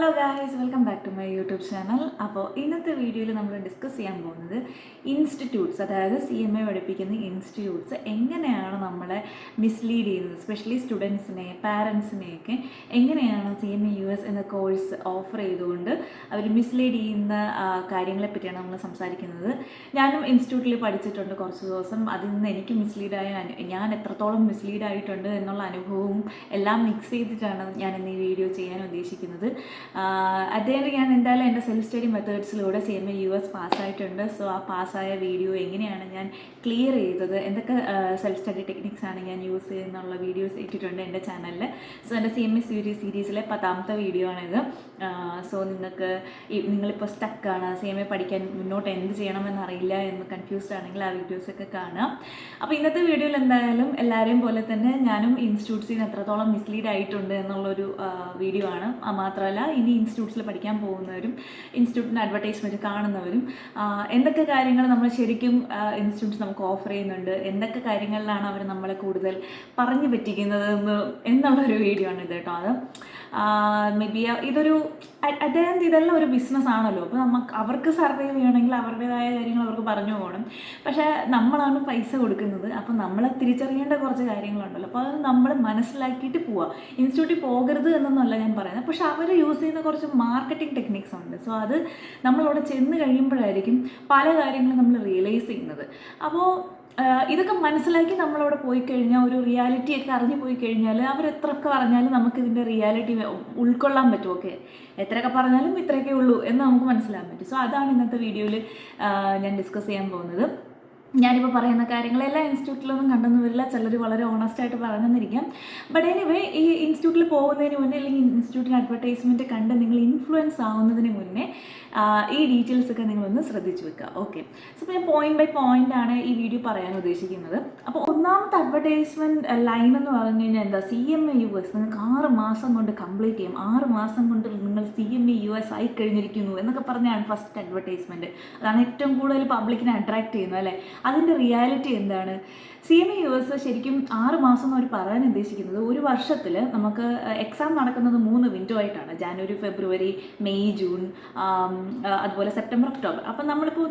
Hello guys, welcome back to my YouTube channel. അപ്പോൾ ഇന്നത്തെ വീഡിയോയിൽ നമ്മൾ ഡിസ്കസ് ചെയ്യാൻ പോകുന്നത് ഇൻസ്റ്റിറ്റ്യൂട്ട്സ്, അതായത് CMA പഠിപ്പിക്കുന്ന ഇൻസ്റ്റിറ്റ്യൂട്ട്സ് എങ്ങനെയാണ് നമ്മളെ മിസ്ലീഡ് ചെയ്യുന്നത്, സ്പെഷ്യലി സ്റ്റുഡൻസിനെ, പാരൻസിനെയൊക്കെ എങ്ങനെയാണ് CMA US എന്ന കോഴ്സ് ഓഫർ ചെയ്തുകൊണ്ട് അവർ മിസ്ലീഡ് ചെയ്യുന്ന കാര്യങ്ങളെ പറ്റിയാണ് നമ്മൾ സംസാരിക്കുന്നത്. ഞാനും ഇൻസ്റ്റിറ്റ്യൂട്ടിൽ പഠിച്ചിട്ടുണ്ട് കുറച്ച് ദിവസം. അതിൽ നിന്ന് എനിക്ക് മിസ്ലീഡായ ഞാൻ എത്രത്തോളം മിസ്ലീഡായിട്ടുണ്ട് എന്നുള്ള അനുഭവവും എല്ലാം മിക്സ് ചെയ്തിട്ടാണ് ഞാൻ ഇന്ന് ഈ വീഡിയോ ചെയ്യാൻ ഉദ്ദേശിക്കുന്നത്. അദ്ദേഹം ഞാൻ എന്തായാലും എൻ്റെ സെൽഫ് സ്റ്റഡി മെത്തേഡ്സിലൂടെ CMA US പാസ്സായിട്ടുണ്ട്. സോ ആ പാസ്സായ വീഡിയോ എങ്ങനെയാണ് ഞാൻ ക്ലിയർ ചെയ്തത്, എന്തൊക്കെ സെൽഫ് സ്റ്റഡി ടെക്നിക്സ് ആണ് ഞാൻ യൂസ് ചെയ്യുന്നുള്ള വീഡിയോസ് ഇട്ടിട്ടുണ്ട് എൻ്റെ ചാനലിൽ. സോ എൻ്റെ CMA സീരീസിലെ 10ാമത്തെ വീഡിയോ ആണിത്. സോ നിങ്ങളിപ്പോൾ സ്റ്റക്കാണ്, CMA പഠിക്കാൻ മുന്നോട്ട് എന്ത് ചെയ്യണമെന്നറിയില്ല എന്ന് കൺഫ്യൂസ്ഡ് ആണെങ്കിൽ ആ വീഡിയോസൊക്കെ കാണാം. അപ്പോൾ ഇന്നത്തെ വീഡിയോയിൽ എന്തായാലും എല്ലാവരെയും പോലെ തന്നെ ഞാനും ഇൻസ്റ്റിറ്റ്യൂട്ട്സിൽ നിന്ന് എത്രത്തോളം മിസ്ലീഡ് ആയിട്ടുണ്ട് എന്നുള്ളൊരു വീഡിയോ ആണ്. മാത്രമല്ല ഇനി ഇൻസ്റ്റിറ്റ്യൂട്ട്സിൽ പഠിക്കാൻ പോകുന്നവരും ഇൻസ്റ്റിറ്റ്യൂട്ടിൻ്റെ അഡ്വർടൈസ്മെൻറ്റ് കാണുന്നവരും എന്തൊക്കെ കാര്യങ്ങൾ നമ്മൾ ശരിക്കും ഇൻസ്റ്റിറ്റ്യൂട്ട്സ് നമുക്ക് ഓഫർ ചെയ്യുന്നുണ്ട്, എന്തൊക്കെ കാര്യങ്ങളിലാണ് അവർ നമ്മളെ കൂടുതൽ പറഞ്ഞു പറ്റിക്കുന്നത് എന്നുള്ളൊരു വീഡിയോ ആണ് ഇത് കേട്ടോ. അത് മേ ബി അദ്ദേഹം ഇതെല്ലാം ഒരു ബിസിനസ് ആണല്ലോ. അപ്പോൾ അവർക്ക് സർവൈവ് ചെയ്യണമെങ്കിൽ അവരുടേതായ കാര്യങ്ങൾ അവർക്ക് പറഞ്ഞു പോകണം. പക്ഷേ നമ്മളാണ് പൈസ കൊടുക്കുന്നത്, അപ്പോൾ നമ്മൾ തിരിച്ചറിയേണ്ട കുറച്ച് കാര്യങ്ങളുണ്ടല്ലോ. അപ്പോൾ അത് നമ്മൾ മനസ്സിലാക്കിയിട്ട് പോവുക. ഇൻസ്റ്റിറ്റ്യൂട്ടിൽ പോകരുത് എന്നൊന്നുമല്ല ഞാൻ പറയുന്നത്, പക്ഷെ അവർ യൂസ് ചെയ്യുന്ന കുറച്ച് മാർക്കറ്റിംഗ് ടെക്നിക്സ് ഉണ്ട്. സോ അത് നമ്മളവിടെ ചെന്ന് കഴിയുമ്പോഴായിരിക്കും പല കാര്യങ്ങളും നമ്മൾ റിയലൈസ് ചെയ്യുന്നത്. അപ്പോൾ ഇതൊക്കെ മനസ്സിലാക്കി നമ്മളവിടെ പോയി കഴിഞ്ഞാൽ, ഒരു റിയാലിറ്റിയൊക്കെ അറിഞ്ഞു പോയി കഴിഞ്ഞാൽ അവരെത്രയൊക്കെ പറഞ്ഞാലും നമുക്കിതിൻ്റെ റിയാലിറ്റി ഉൾക്കൊള്ളാൻ പറ്റും. ഓക്കെ, എത്രയൊക്കെ പറഞ്ഞാലും ഇത്രയൊക്കെ ഉള്ളൂ എന്ന് നമുക്ക് മനസ്സിലാക്കാൻ പറ്റും. സോ അതാണ് ഇന്നത്തെ വീഡിയോയിൽ ഞാൻ ഡിസ്കസ് ചെയ്യാൻ പോകുന്നത്. ഞാനിപ്പോൾ പറയുന്ന കാര്യങ്ങളെല്ലാം ഇൻസ്റ്റിറ്റ്യൂട്ടിലൊന്നും കണ്ടെന്ന് വരില്ല, ചിലർ വളരെ ഓണസ്റ്റായിട്ട് പറഞ്ഞെന്നിരിക്കാം. ബട്ട് എനിവേ, ഈ ഇൻസ്റ്റിറ്റ്യൂട്ടിൽ പോകുന്നതിന് മുന്നേ അല്ലെങ്കിൽ ഇൻസ്റ്റിറ്റ്യൂട്ടിൻ്റെ അഡ്വർടൈസ്മെൻറ്റ് കണ്ട് നിങ്ങൾ ഇൻഫ്ലുവൻസ് ആവുന്നതിന് മുന്നേ ഈ ഡീറ്റെയിൽസൊക്കെ നിങ്ങളൊന്ന് ശ്രദ്ധിച്ചു വെക്കുക. ഓക്കെ, സോ ഞാൻ പോയിന്റ് ബൈ പോയിന്റ് ആണ് ഈ വീഡിയോ പറയാൻ ഉദ്ദേശിക്കുന്നത്. അപ്പോൾ ഒന്നാമത്തെ അഡ്വർടൈസ്മെൻറ്റ് ലൈൻ എന്ന് പറഞ്ഞു കഴിഞ്ഞാൽ എന്താ, CMA US നിങ്ങൾക്ക് 6 മാസം കൊണ്ട് കംപ്ലീറ്റ് ചെയ്യും, 6 മാസം കൊണ്ട് നിങ്ങൾ CMA US ആയി കഴിഞ്ഞിരിക്കുന്നു എന്നൊക്കെ പറഞ്ഞാണ് ഫസ്റ്റ് അഡ്വർടൈസ്മെൻറ്റ്. അതാണ് ഏറ്റവും കൂടുതൽ പബ്ലിക്കിനെ അട്രാക്ട് ചെയ്യുന്നത് അല്ലേ. അതിൻ്റെ റിയാലിറ്റി എന്താണ്? CMA US ശരിക്കും 6 മാസം എന്ന് അവർ പറയാൻ ഉദ്ദേശിക്കുന്നത്, ഒരു വർഷത്തിൽ നമുക്ക് എക്സാം നടക്കുന്നത് 3 വിൻഡോ ആയിട്ടാണ്. ജാനുവരി, ഫെബ്രുവരി, മെയ്, ജൂൺ, അതുപോലെ സെപ്റ്റംബർ, ഒക്ടോബർ. അപ്പം നമ്മളിപ്പോൾ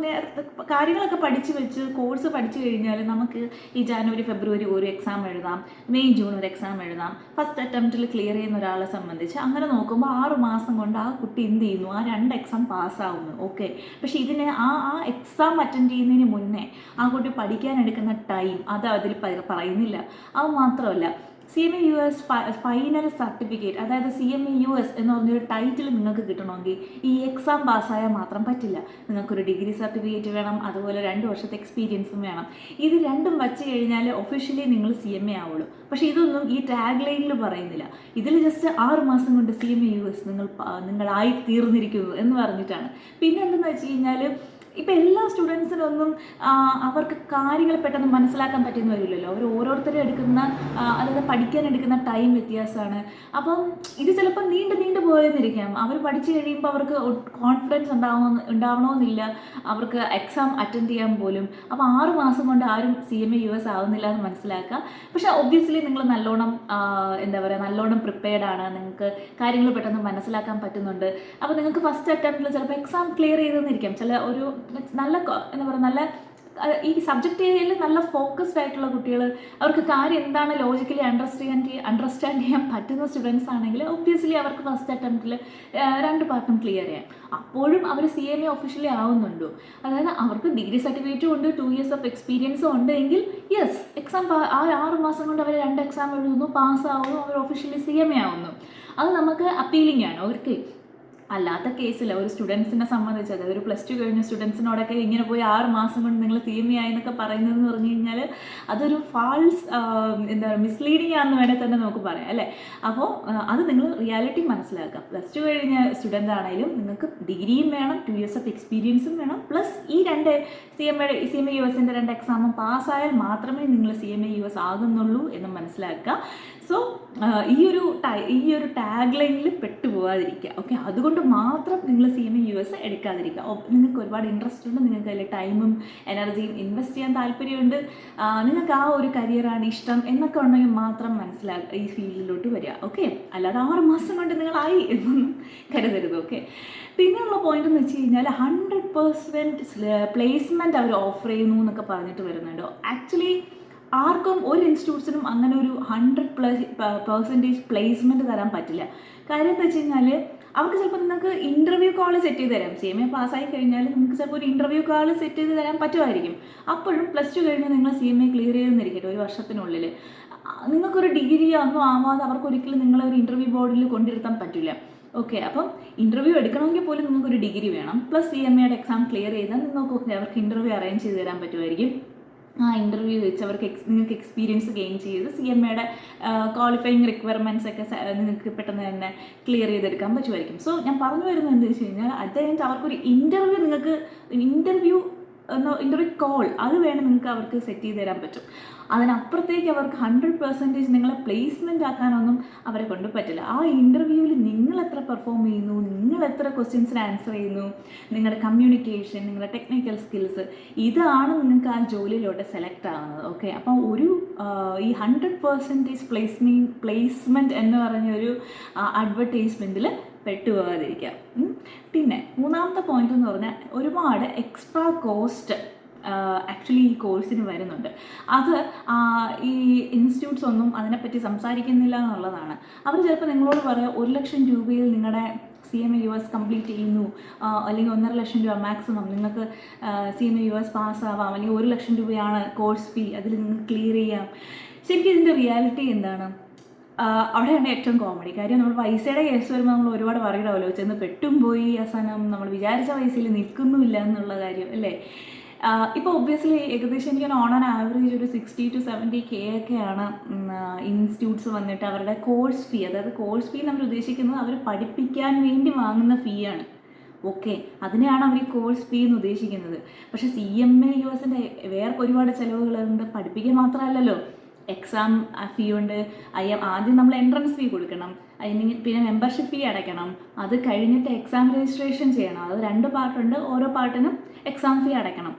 കാര്യങ്ങളൊക്കെ പഠിച്ചു വെച്ച് കോഴ്സ് പഠിച്ചു കഴിഞ്ഞാൽ നമുക്ക് ഈ ജാനുവരി, ഫെബ്രുവരി ഒരു എക്സാം എഴുതാം, മെയ്, ജൂൺ ഒരു എക്സാം എഴുതാം. ഫസ്റ്റ് അറ്റംപ്റ്റിൽ ക്ലിയർ ചെയ്യുന്ന ഒരാളെ സംബന്ധിച്ച് അങ്ങനെ നോക്കുമ്പോൾ 6 മാസം കൊണ്ട് ആ കുട്ടി എന്ത് ചെയ്യുന്നു, ആ 2 എക്സാം പാസ്സാവുന്നു. ഓക്കെ, പക്ഷേ ഇതിന് ആ എക്സാം അറ്റൻഡ് ചെയ്യുന്നതിന് മുന്നേ ആ കുട്ടി പഠിക്കാൻ എടുക്കുന്ന ടൈം അത് അതിൽ പറയുന്നില്ല. അത് മാത്രമല്ല, CMA US ഫൈനൽ സർട്ടിഫിക്കറ്റ്, അതായത് CMA US എന്ന് പറഞ്ഞൊരു ടൈറ്റിൽ നിങ്ങൾക്ക് കിട്ടണമെങ്കിൽ ഈ എക്സാം പാസ്സായാൽ മാത്രം പറ്റില്ല. നിങ്ങൾക്കൊരു ഡിഗ്രി സർട്ടിഫിക്കറ്റ് വേണം, അതുപോലെ 2 വർഷത്തെ എക്സ്പീരിയൻസും വേണം. ഇത് രണ്ടും വച്ച് കഴിഞ്ഞാൽ ഒഫീഷ്യലി നിങ്ങൾ CMA ആവുള്ളൂ. പക്ഷേ ഇതൊന്നും ഈ ടാഗ് ലൈനിൽ പറയുന്നില്ല. ഇതിൽ ജസ്റ്റ് 6 മാസം കൊണ്ട് CMA US നിങ്ങളായി തീർന്നിരിക്കുന്നു എന്ന് പറഞ്ഞിട്ടാണ്. പിന്നെ എന്തെന്ന് വെച്ച് കഴിഞ്ഞാൽ, ഇപ്പം എല്ലാ സ്റ്റുഡൻസിനൊന്നും അവർക്ക് കാര്യങ്ങൾ പെട്ടെന്ന് മനസ്സിലാക്കാൻ പറ്റുന്ന വരില്ലല്ലോ. അവർ ഓരോരുത്തരും എടുക്കുന്ന, അതായത് പഠിക്കാൻ എടുക്കുന്ന ടൈം വ്യത്യാസമാണ്. അപ്പം ഇത് ചിലപ്പോൾ നീണ്ടു പോയെന്നിരിക്കാം. അവർ പഠിച്ചു കഴിയുമ്പോൾ അവർക്ക് കോൺഫിഡൻസ് ഉണ്ടാവണമെന്നില്ല, അവർക്ക് എക്സാം അറ്റൻഡ് ചെയ്യാൻ പോലും. അപ്പോൾ 6 മാസം കൊണ്ട് ആരും CMA US ആവുന്നില്ല എന്ന് മനസ്സിലാക്കുക. പക്ഷേ ഒബ്വിയസ്ലി നിങ്ങൾ നല്ലോണം നല്ലോണം പ്രിപ്പയർഡ് ആണ്, നിങ്ങൾക്ക് കാര്യങ്ങൾ പെട്ടെന്ന് മനസ്സിലാക്കാൻ പറ്റുന്നുണ്ട്. അപ്പോൾ നിങ്ങൾക്ക് ഫസ്റ്റ് അറ്റംപ്റ്റിൽ ചിലപ്പോൾ എക്സാം ക്ലിയർ ചെയ്തെന്നിരിക്കാം. നല്ല ഈ സബ്ജക്റ്റ് ഏരിയയിൽ നല്ല ഫോക്കസ്ഡ് ആയിട്ടുള്ള കുട്ടികൾ, അവർക്ക് കാര്യം എന്താണ് ലോജിക്കലി അണ്ടർസ്റ്റാൻഡ് ചെയ്യാൻ പറ്റുന്ന സ്റ്റുഡൻസ് ആണെങ്കിൽ ഒബ്വിയസ്ലി അവർക്ക് ഫസ്റ്റ് അറ്റംപ്റ്റിൽ 2 പാർട്ടും ക്ലിയർ ചെയ്യാം. അപ്പോഴും അവർ CMA ഒഫീഷ്യലി ആവുന്നുണ്ടോ, അതായത് അവർക്ക് ഡിഗ്രി സർട്ടിഫിക്കറ്റും ഉണ്ട്, 2 years ഓഫ് എക്സ്പീരിയൻസും ഉണ്ടെങ്കിൽ യെസ്, എക്സാം ആ 6 മാസം കൊണ്ട് അവർ 2 എക്സാം എഴുതുന്നു, പാസ്സാവുന്നു, അവർ ഒഫീഷ്യലി CMA ആവുന്നു. അത് നമുക്ക് അപ്പീലിംഗ് ആണ്. അവർക്ക് അല്ലാത്ത കേസിൽ ഒരു സ്റ്റുഡൻസിനെ സംബന്ധിച്ച്, അതായത് ഒരു +2 കഴിഞ്ഞ സ്റ്റുഡൻസിനോടൊക്കെ ഇങ്ങനെ പോയി 6 മാസം കൊണ്ട് നിങ്ങൾ CMA ആയി എന്നൊക്കെ പറയുന്നതെന്ന് പറഞ്ഞു കഴിഞ്ഞാൽ അതൊരു ഫാൾസ് മിസ്ലീഡിങ് ആണെന്ന് വേണേൽ തന്നെ നമുക്ക് പറയാം അല്ലേ. അപ്പോൾ അത് നിങ്ങൾ റിയാലിറ്റി മനസ്സിലാക്കുക. +2 കഴിഞ്ഞ സ്റ്റുഡൻ്റ് ആണെങ്കിലും നിങ്ങൾക്ക് ഡിഗ്രിയും വേണം, 2 years ഓഫ് എക്സ്പീരിയൻസും വേണം, പ്ലസ് ഈ 2 CMA USൻ്റെ 2 എക്സാമും പാസ്സായാൽ മാത്രമേ നിങ്ങൾ CMA US ആകുന്നുള്ളൂ എന്ന് മനസ്സിലാക്കുക. സോ ഈ ഒരു ടാഗ് ലൈനിൽ പെട്ടുപോകാതിരിക്കുക. ഓക്കെ, അതുകൊണ്ട് മാത്രം നിങ്ങൾ CMA US എടുക്കാതിരിക്കുക. നിങ്ങൾക്ക് ഒരുപാട് ഇൻട്രസ്റ്റ് ഉണ്ട്, നിങ്ങൾക്ക് അതിൽ ടൈമും എനർജിയും ഇൻവെസ്റ്റ് ചെയ്യാൻ താല്പര്യമുണ്ട്, നിങ്ങൾക്ക് ആ ഒരു കരിയറാണ് ഇഷ്ടം എന്നൊക്കെ ഉണ്ടെങ്കിൽ മാത്രം ഈ ഫീൽഡിലോട്ട് വരിക. ഓക്കെ, അല്ലാതെ 6 മാസം കൊണ്ട് നിങ്ങളായി എന്നൊന്നും കരുതരുത്. ഓക്കെ, പിന്നെയുള്ള പോയിന്റ് എന്ന് വെച്ച് കഴിഞ്ഞാൽ 100% പ്ലേസ്മെൻറ്റ് അവർ ഓഫർ ചെയ്യുന്നു എന്നൊക്കെ പറഞ്ഞിട്ട് വരുന്നുണ്ടോ. ആക്ച്വലി ആർക്കും ഒരു ഇൻസ്റ്റിറ്റ്യൂട്ട്സിനും അങ്ങനെ ഒരു 100% പ്ലേസ്മെൻറ്റ് തരാൻ പറ്റില്ല. കാര്യം എന്താ വെച്ച് കഴിഞ്ഞാൽ അവർക്ക് ചിലപ്പോൾ നിങ്ങൾക്ക് ഇൻ്റർവ്യൂ കോൾ സെറ്റ് ചെയ്ത് തരാം. CMA പാസ്സായി കഴിഞ്ഞാൽ നിങ്ങൾക്ക് ചിലപ്പോൾ ഒരു ഇൻ്റർവ്യൂ കോൾ സെറ്റ് ചെയ്ത് തരാൻ പറ്റുമായിരിക്കും. അപ്പോഴും +2 കഴിഞ്ഞ് നിങ്ങൾ CMA ക്ലിയർ ചെയ്തെന്നിരിക്കട്ടെ, ഒരു വർഷത്തിനുള്ളിൽ നിങ്ങൾക്കൊരു ഡിഗ്രി ഒന്നും ആവാതെ അവർക്കൊരിക്കലും നിങ്ങളെ ഒരു ഇൻ്റർവ്യൂ ബോർഡിൽ കൊണ്ടിരുത്താൻ പറ്റില്ല. ഓക്കെ, അപ്പം ഇൻ്റർവ്യൂ എടുക്കണമെങ്കിൽ പോലും നിങ്ങൾക്കൊരു ഡിഗ്രി വേണം. പ്ലസ് CMAയുടെ എക്സാം ക്ലിയർ ചെയ്താൽ അവർക്ക് ഇൻ്റർവ്യൂ അറേഞ്ച് ചെയ്ത് തരാൻ പറ്റുമായിരിക്കും. ആ ഇൻ്റർവ്യൂ വെച്ച് നിങ്ങൾക്ക് എക്സ്പീരിയൻസ് ഗെയിൻ ചെയ്ത് CMAയുടെ ക്വാളിഫയിങ് റിക്വയർമെൻറ്റ്സ് ഒക്കെ നിങ്ങൾക്ക് പെട്ടെന്ന് തന്നെ ക്ലിയർ ചെയ്തെടുക്കാൻ പറ്റുമായിരിക്കും. സോ ഞാൻ പറഞ്ഞു വരുന്നത് എന്താ വെച്ച് കഴിഞ്ഞാൽ അത് കഴിഞ്ഞിട്ട് അവർക്കൊരു ഇൻ്റർവ്യൂ കോൾ അത് വേണം നിങ്ങൾക്ക് അവർക്ക് സെറ്റ് ചെയ്ത് തരാൻ പറ്റും. അതിനപ്പുറത്തേക്ക് അവർക്ക് 100% നിങ്ങളെ പ്ലേസ്മെൻ്റ് ആക്കാനൊന്നും അവരെ കൊണ്ട് പറ്റില്ല. ആ ഇൻ്റർവ്യൂവിൽ നിങ്ങൾ എത്ര പെർഫോം ചെയ്യുന്നു, നിങ്ങൾ എത്ര ക്വസ്റ്റ്യൻസിന് ആൻസർ ചെയ്യുന്നു, നിങ്ങളുടെ കമ്മ്യൂണിക്കേഷൻ, നിങ്ങളുടെ ടെക്നിക്കൽ സ്കിൽസ്, ഇതാണ് നിങ്ങൾക്ക് ആ ജോലിയിലോട്ട് സെലക്ട് ആവുന്നത്. ഓക്കെ, അപ്പോൾ ഈ 100% പ്ലേസ്മെൻറ്റ് എന്ന് പറഞ്ഞൊരു അഡ്വർടൈസ്മെൻറ്റിൽ പെട്ടുപോകാതിരിക്കുക. പിന്നെ മൂന്നാമത്തെ പോയിന്റ് എന്ന് പറഞ്ഞാൽ ഒരുപാട് എക്സ്ട്രാ കോസ്റ്റ് ആക്ച്വലി ഈ കോഴ്സിന് വരുന്നുണ്ട്. അത് ഈ ഇൻസ്റ്റിറ്റ്യൂട്ട്സ് ഒന്നും അതിനെപ്പറ്റി സംസാരിക്കുന്നില്ല എന്നുള്ളതാണ്. അവർ ചിലപ്പോൾ നിങ്ങളോട് പറയാം 1 ലക്ഷം രൂപയിൽ നിങ്ങളുടെ CMA US കംപ്ലീറ്റ് ചെയ്യുന്നു, അല്ലെങ്കിൽ 1.5 ലക്ഷം രൂപ മാക്സിമം നിങ്ങൾക്ക് CMA US പാസ്സാവാം, അല്ലെങ്കിൽ 1 ലക്ഷം രൂപയാണ് കോഴ്സ് ഫീ, അതിൽ നിങ്ങൾക്ക് ക്ലിയർ ചെയ്യാം. ശരിക്കും ഇതിൻ്റെ റിയാലിറ്റി എന്താണ്? അവിടെയാണ് ഏറ്റവും കോമഡി കാര്യം. നമ്മൾ പൈസയുടെ കേസ് വരുമ്പോൾ നമ്മൾ ഒരുപാട് പറയണമല്ലോ, ചെന്ന് പെട്ടും പോയി അവസാനം നമ്മൾ വിചാരിച്ച പൈസയിൽ നിൽക്കുന്നുമില്ല എന്നുള്ള കാര്യം അല്ലേ. ഇപ്പോൾ ഒബ്വിയസ്ലി ഏകദേശം എനിക്ക് ഓൺ ആൻ ആവറേജ് ഒരു 60 to 70K ഒക്കെയാണ് ഇൻസ്റ്റിറ്റ്യൂട്ട്സ് വന്നിട്ട് അവരുടെ കോഴ്സ് ഫീ. അതായത് കോഴ്സ് ഫീ നമ്മൾ ഉദ്ദേശിക്കുന്നത് അവർ പഠിപ്പിക്കാൻ വേണ്ടി വാങ്ങുന്ന ഫീ ആണ്. ഓക്കെ, അതിനെയാണ് അവർ ഈ കോഴ്സ് ഫീ എന്ന് ഉദ്ദേശിക്കുന്നത്. പക്ഷേ CMA USൻ്റെ വേറെ ഒരുപാട് ചിലവുകളുണ്ട്. പഠിപ്പിക്കാൻ മാത്രമല്ലല്ലോ, എക്സാം ഫീ ഉണ്ട്, ആദ്യം നമ്മൾ എൻട്രൻസ് ഫീ കൊടുക്കണം, പിന്നെ മെമ്പർഷിപ്പ് ഫീ അടയ്ക്കണം, അത് കഴിഞ്ഞിട്ട് എക്സാം രജിസ്ട്രേഷൻ ചെയ്യണം. അത് 2 പാർട്ടുണ്ട്, ഓരോ പാർട്ടിനും എക്സാം ഫീ അടയ്ക്കണം.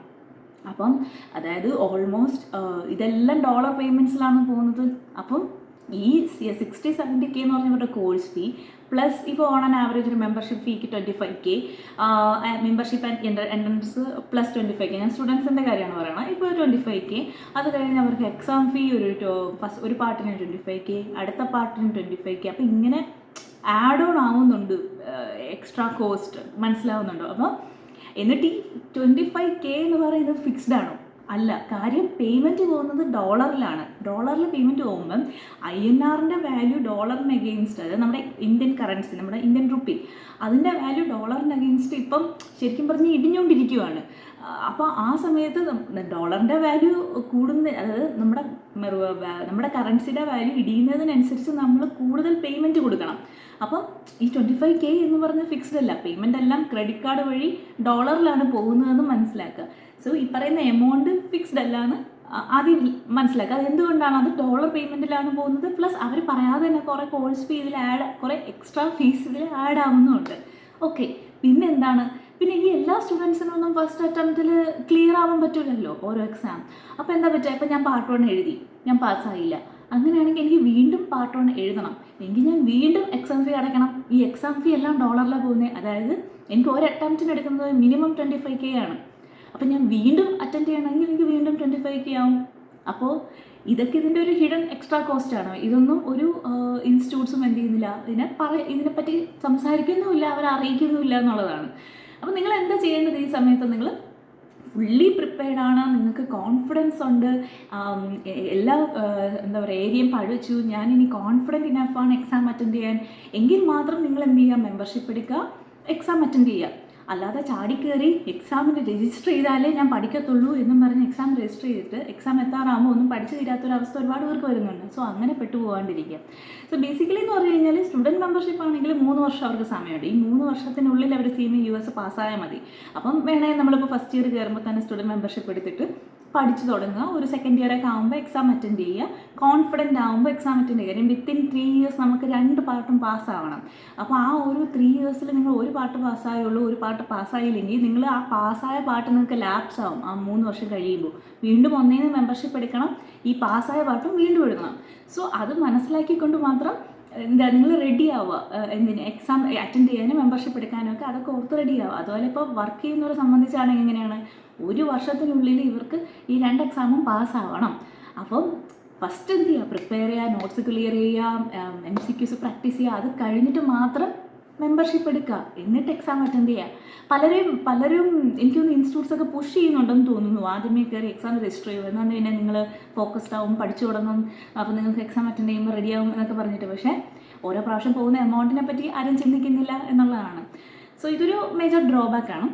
അപ്പം അതായത് ഓൾമോസ്റ്റ് ഇതെല്ലാം ഡോളർ പേയ്മെൻറ്റ്സിലാണ് പോകുന്നത്. അപ്പം ഈ 60-70K എന്ന് പറഞ്ഞ കോഴ്സ് ഫീ പ്ലസ് ഇപ്പോൾ ഓൺ ആൻ ആവറേജ് ഒരു മെമ്പർഷിപ്പ് ഫീക്ക് 25K, membership and entrance plus 25K. ഞാൻ സ്റ്റുഡൻസിൻ്റെ കാര്യമാണ് പറയുന്നത്. ഇപ്പോൾ 25K, അത് കഴിഞ്ഞ് അവർക്ക് എക്സാം ഫീ ഒരു പാർട്ടിന് 25K, അടുത്ത പാർട്ടിന് 25K. അപ്പോൾ ഇങ്ങനെ ആഡ് ഓൺ ആവുന്നുണ്ട് എക്സ്ട്രാ കോസ്റ്റ്, മനസ്സിലാവുന്നുണ്ടോ? അപ്പോൾ എന്നിട്ട് ഈ 25K എന്ന് പറയുന്നത് ഫിക്സ്ഡ് ആണോ? അല്ല. കാര്യം പേയ്മെൻറ്റ് പോകുന്നത് ഡോളറിലാണ്. ഡോളറിൽ പേയ്മെൻറ്റ് പോകുമ്പം INRൻ്റെ വാല്യൂ ഡോളറിന് അഗെയിൻസ്റ്റ്, അതായത് നമ്മുടെ ഇന്ത്യൻ കറൻസി, നമ്മുടെ ഇന്ത്യൻ റുപ്പി, അതിൻ്റെ വാല്യൂ ഡോളറിന് അഗെയിൻസ്റ്റ് ഇപ്പം ശരിക്കും പറഞ്ഞ് ഇടിഞ്ഞുകൊണ്ടിരിക്കുകയാണ്. അപ്പോൾ ആ സമയത്ത് ഡോളറിൻ്റെ വാല്യൂ അതായത് നമ്മുടെ കറൻസിയുടെ വാല്യൂ ഇടിയുന്നതിനനുസരിച്ച് നമ്മൾ കൂടുതൽ പേയ്മെൻറ്റ് കൊടുക്കണം. അപ്പം ഈ 25K എന്ന് പറഞ്ഞ ഫിക്സ്ഡ് അല്ല, പേയ്മെൻ്റ് എല്ലാം ക്രെഡിറ്റ് കാർഡ് വഴി ഡോളറിലാണ് പോകുന്നതെന്ന് മനസ്സിലാക്കുക. സോ ഈ പറയുന്ന എമൗണ്ട് ഫിക്സ്ഡ് അല്ല എന്ന് ആദ്യം മനസ്സിലാക്കുക. അത് എന്തുകൊണ്ടാണ്? അത് ഡോളർ പേയ്മെൻറ്റിലാണ് പോകുന്നത്. പ്ലസ് അവർ പറയാതെ തന്നെ കുറേ കോഴ്സ് ഫീ ഇതിൽ കുറേ എക്സ്ട്രാ ഫീസ് ഇതിൽ ആഡ് ആവുന്നുണ്ട്. ഓക്കെ, പിന്നെ എന്താണ്? പിന്നെ ഈ എല്ലാ സ്റ്റുഡൻസിനൊന്നും ഫസ്റ്റ് അറ്റംപ്റ്റിൽ ക്ലിയർ ആവാൻ പറ്റില്ലല്ലോ ഓരോ എക്സാം. അപ്പോൾ എന്താ പറ്റുക? ഇപ്പം ഞാൻ പാർട്ട് 1 എഴുതി, ഞാൻ പാസ്സായില്ല. അങ്ങനെയാണെങ്കിൽ എനിക്ക് വീണ്ടും പാർട്ട് 1 എഴുതണം, എങ്കിൽ ഞാൻ വീണ്ടും എക്സാം ഫീ അടയ്ക്കണം. ഈ എക്സാം ഫീ എല്ലാം ഡോളറിലാണ് പോകുന്നത്. അതായത് എനിക്ക് ഒരു അറ്റംപ്റ്റിന് എടുക്കുന്നത് മിനിമം 25K ആണ്. അപ്പോൾ ഞാൻ വീണ്ടും അറ്റൻഡ് ചെയ്യണമെങ്കിൽ എനിക്ക് വീണ്ടും 25K ആവും. അപ്പോൾ ഇതൊക്കെ ഇതിൻ്റെ ഒരു ഹിഡൻ എക്സ്ട്രാ കോസ്റ്റാണ്. ഇതൊന്നും ഒരു ഇൻസ്റ്റിറ്റ്യൂട്ട്സും എന്ത് ചെയ്യുന്നില്ല, ഇതിനെപ്പറ്റി സംസാരിക്കുന്നുമില്ല, അവരെ അറിയിക്കുന്നുമില്ല എന്നുള്ളതാണ്. അപ്പോൾ നിങ്ങൾ എന്താ ചെയ്യേണ്ടത്? ഈ സമയത്ത് നിങ്ങൾ ഫുള്ളി പ്രിപ്പയർഡ് ആണ്, നിങ്ങൾക്ക് കോൺഫിഡൻസ് ഉണ്ട്, എല്ലാ ഏരിയയും പഠിച്ചു, ഞാനിനി കോൺഫിഡൻറ്റ് ഇനഫാണ് എക്സാം അറ്റൻഡ് ചെയ്യാൻ, എങ്കിൽ മാത്രം നിങ്ങൾ എന്ത് ചെയ്യുക? മെമ്പർഷിപ്പ് എടുക്കുക, എക്സാം അറ്റൻഡ് ചെയ്യുക. അല്ലാതെ ചാടിക്കയറി എക്സാമിന് രജിസ്റ്റർ ചെയ്താലേ ഞാൻ പഠിക്കത്തുള്ളൂ എന്നും പറഞ്ഞ് എക്സാം രജിസ്റ്റർ ചെയ്തിട്ട് എക്സാം എത്താറാകുമ്പോൾ ഒന്നും പഠിച്ചു തീരാത്തൊരവസ്ഥ ഒരുപാട് പേർക്ക് വരുന്നുണ്ട്. സോ അങ്ങനെ പെട്ടുപോകാണ്ടിരിക്കുക. സോ ബേസിക്കലി എന്ന് പറഞ്ഞു കഴിഞ്ഞാൽ സ്റ്റുഡൻറ്റ് മെമ്പർഷിപ്പ് ആണെങ്കിൽ 3 വർഷം അവർക്ക് സമയമുണ്ട്. ഈ 3 വർഷത്തിനുള്ളിൽ അവർ CMA US പാസ്സായാൽ മതി. അപ്പം വേണമെങ്കിൽ നമ്മളിപ്പോൾ ഫസ്റ്റ് ഇയർ കയറുമ്പോൾ തന്നെ സ്റ്റുഡൻറ്റ് മെമ്പർഷിപ്പ് എടുത്തിട്ട് പഠിച്ചു തുടങ്ങുക. ഒരു സെക്കൻഡ് ഇയർ ഒക്കെ ആകുമ്പോൾ എക്സാം അറ്റൻഡ് ചെയ്യുക. കോൺഫിഡൻ്റ് ആകുമ്പോൾ എക്സാം അറ്റൻഡ് ചെയ്യുക. കാര്യം വിത്തിൻ 3 ഇയേഴ്സ് നമുക്ക് 2 പാർട്ടും പാസ്സാവണം. അപ്പോൾ ആ ഒരു 3 ഇയേഴ്സിൽ നിങ്ങൾ ഒരു പാർട്ട് പാസ്സായുള്ളൂ, ഒരു പാർട്ട് പാസ്സായില്ലെങ്കിൽ നിങ്ങൾ ആ പാസ്സായ പാർട്ട് നിങ്ങൾക്ക് ലാപ്സ് ആവും. ആ 3 വർഷം കഴിയുമ്പോൾ വീണ്ടും ഒന്നേന്ന് മെമ്പർഷിപ്പ് എടുക്കണം, ഈ പാസ്സായ പാർട്ടും വീണ്ടും എടുക്കണം. സോ അത് മനസ്സിലാക്കിക്കൊണ്ട് മാത്രം നിങ്ങൾ റെഡി ആവുക. എന്തിന് എക്സാം അറ്റൻഡ് ചെയ്യാനും മെമ്പർഷിപ്പ് എടുക്കാനും ഒക്കെ അതൊക്കെ ഓർത്ത് റെഡി ആവുക. അതുപോലെ ഇപ്പോൾ വർക്ക് ചെയ്യുന്നവരെ സംബന്ധിച്ചാണെങ്കിൽ എങ്ങനെയാണ്, ഒരു വർഷത്തിനുള്ളിൽ ഇവർക്ക് ഈ 2 എക്സാമും പാസ്സാവണം. അപ്പം ഫസ്റ്റ് എന്ത് ചെയ്യുക, പ്രിപ്പയർ ചെയ്യുക, നോട്ട്സ് ക്ലിയർ ചെയ്യുക, MCQs പ്രാക്ടീസ് ചെയ്യുക. അത് കഴിഞ്ഞിട്ട് മാത്രം മെമ്പർഷിപ്പ് എടുക്കുക, എന്നിട്ട് എക്സാം അറ്റൻഡ് ചെയ്യുക. പലരും എനിക്കൊന്ന് ഇൻസ്റ്റിറ്റ്യൂട്ട്സ് ഒക്കെ പുഷ് ചെയ്യുന്നുണ്ടെന്ന് തോന്നുന്നു. ആദ്യമേ കയറി എക്സാം രജിസ്റ്റർ ചെയ്യുക, എന്നാൽ പിന്നെ നിങ്ങൾ ഫോക്കസ്ഡ് ആവും, പഠിച്ചു തുടങ്ങും, അപ്പോൾ നിങ്ങൾക്ക് എക്സാം അറ്റൻഡ് ചെയ്യുമ്പോൾ റെഡിയാവും എന്നൊക്കെ പറഞ്ഞിട്ട്. പക്ഷേ ഓരോ പ്രാവശ്യം പോകുന്ന എമൗണ്ടിനെ പറ്റി ആരും ചിന്തിക്കുന്നില്ല എന്നുള്ളതാണ്. സോ ഇതൊരു മേജർ ഡ്രോബാക്ക് ആണ്.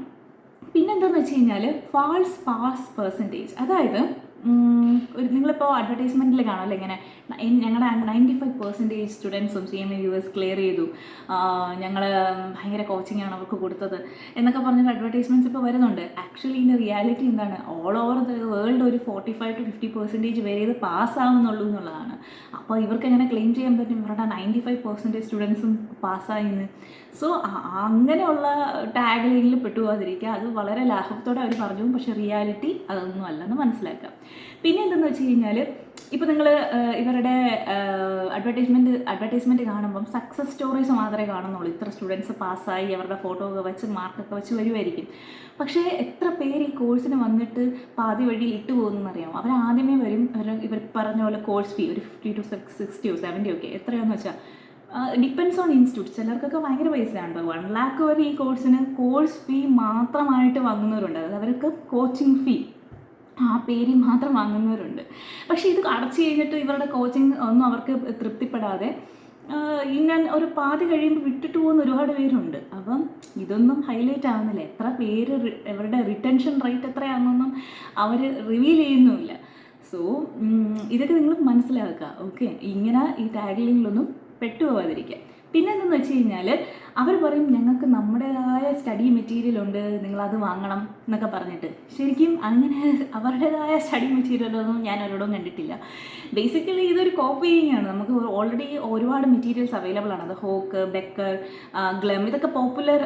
പിന്നെന്താണെന്ന് വെച്ച് കഴിഞ്ഞാൽ ഫാൾസ് പാസ് പെർസെൻറ്റേജ്. അതായത് നിങ്ങളിപ്പോൾ അഡ്വർടൈസ്മെൻറ്റിൽ കാണാം അല്ലേ, ഇങ്ങനെ ഞങ്ങളുടെ 95% സ്റ്റുഡൻസും CMA US ക്ലിയർ ചെയ്തു, ഞങ്ങൾ ഭയങ്കര കോച്ചിങ്ങാണ് അവർക്ക് കൊടുത്തത് എന്നൊക്കെ പറഞ്ഞിട്ട് അഡ്വർടൈസ്മെൻറ്റ്സ് ഇപ്പോൾ വരുന്നുണ്ട്. ആക്ച്വലി ഇതിൻ്റെ റിയാലിറ്റി എന്താണ്, ഓൾ ഓവർ ദ വേൾഡ് ഒരു 45 to 50% വരെ ഇത് പാസ്സാവുന്നുള്ളൂ എന്നുള്ളതാണ്. അപ്പോൾ ഇവർക്ക് എങ്ങനെ ക്ലെയിം ചെയ്യാൻ പറ്റും ഇവരുടെ 95% സ്റ്റുഡൻസും പാസ്സായിന്ന്? സോ അങ്ങനെയുള്ള ടാഗ് ലൈനിൽ പെട്ടുപോകാതിരിക്കുക. അത് വളരെ ലാഘവത്തോടെ അവർ പറഞ്ഞു, പക്ഷേ റിയാലിറ്റി അതൊന്നും അല്ലെന്ന് മനസ്സിലാക്കുക. പിന്നെ എന്തെന്ന് വെച്ച് കഴിഞ്ഞാൽ, ഇപ്പോൾ നിങ്ങൾ ഇവരുടെ അഡ്വർടൈസ്മെൻറ്റ് കാണുമ്പം സക്സസ് സ്റ്റോറീസ് മാത്രമേ കാണുന്നുള്ളൂ. ഇത്ര സ്റ്റുഡൻസ് പാസ്സായി, അവരുടെ ഫോട്ടോ ഒക്കെ വെച്ച് മാർക്കൊക്കെ വെച്ച് വരുമായിരിക്കും. പക്ഷേ എത്ര പേര് ഈ കോഴ്സിന് വന്നിട്ട് പാതി വഴിയിൽ ഇട്ട് പോകുന്നറിയാമോ? അവർ ആദ്യമേ വരും, ഇവർ പറഞ്ഞ പോലെ കോഴ്സ് ഫീ ഒരു 50 to 60 or 70 ഒക്കെ, എത്രയാണെന്ന് വെച്ചാൽ ഡിപ്പെൻസ് ഓൺ ഇൻസ്റ്റിറ്റ്യൂട്ട്. ചിലർക്കൊക്കെ ഭയങ്കര പൈസയാണ്. 1 lakh വരെ ഈ കോഴ്സിന് കോഴ്സ് ഫീ മാത്രമായിട്ട് വാങ്ങുന്നവരുണ്ട്. അതായത് അവർക്ക് കോച്ചിങ് ഫീ ആ പേര് മാത്രം വാങ്ങുന്നവരുണ്ട്. പക്ഷേ ഇത് അടച്ചു കഴിഞ്ഞിട്ട് ഇവരുടെ കോച്ചിങ് ഒന്നും അവർക്ക് തൃപ്തിപ്പെടാതെ ഇങ്ങനെ ഒരു പാതി കഴിയുമ്പോൾ വിട്ടിട്ട് പോകുന്ന ഒരുപാട് പേരുണ്ട്. അപ്പം ഇതൊന്നും ഹൈലൈറ്റ് ആവുന്നില്ല. എത്ര പേര് ഇവരുടെ റിട്ടൻഷൻ റേറ്റ് എത്രയാണെന്നൊന്നും അവർ റിവീൽ ചെയ്യുന്നുമില്ല. സോ ഇതൊക്കെ നിങ്ങൾ മനസ്സിലാക്കുക. ഓക്കെ, ഇങ്ങനെ ഈ ടാഗ് ലൈനിലൊന്നും പെട്ടുപോകാതിരിക്കുക. പിന്നെ എന്തെന്ന് വെച്ച് കഴിഞ്ഞാൽ, അവർ പറയും ഞങ്ങൾക്ക് നമ്മുടേതായ സ്റ്റഡി മെറ്റീരിയൽ ഉണ്ട്, നിങ്ങളത് വാങ്ങണം എന്നൊക്കെ പറഞ്ഞിട്ട്. ശരിക്കും അങ്ങനെ അവരുടേതായ സ്റ്റഡി മെറ്റീരിയലൊന്നും ഞാൻ അവരോടും കണ്ടിട്ടില്ല. ബേസിക്കലി ഇതൊരു കോപ്പിയിങ് ആണ്. നമുക്ക് ഓൾറെഡി ഒരുപാട് മെറ്റീരിയൽസ് അവൈലബിൾ ആണ്. അത് ഹോക്ക്, ബെക്കർ, ഗ്ലെം, ഇതൊക്കെ പോപ്പുലർ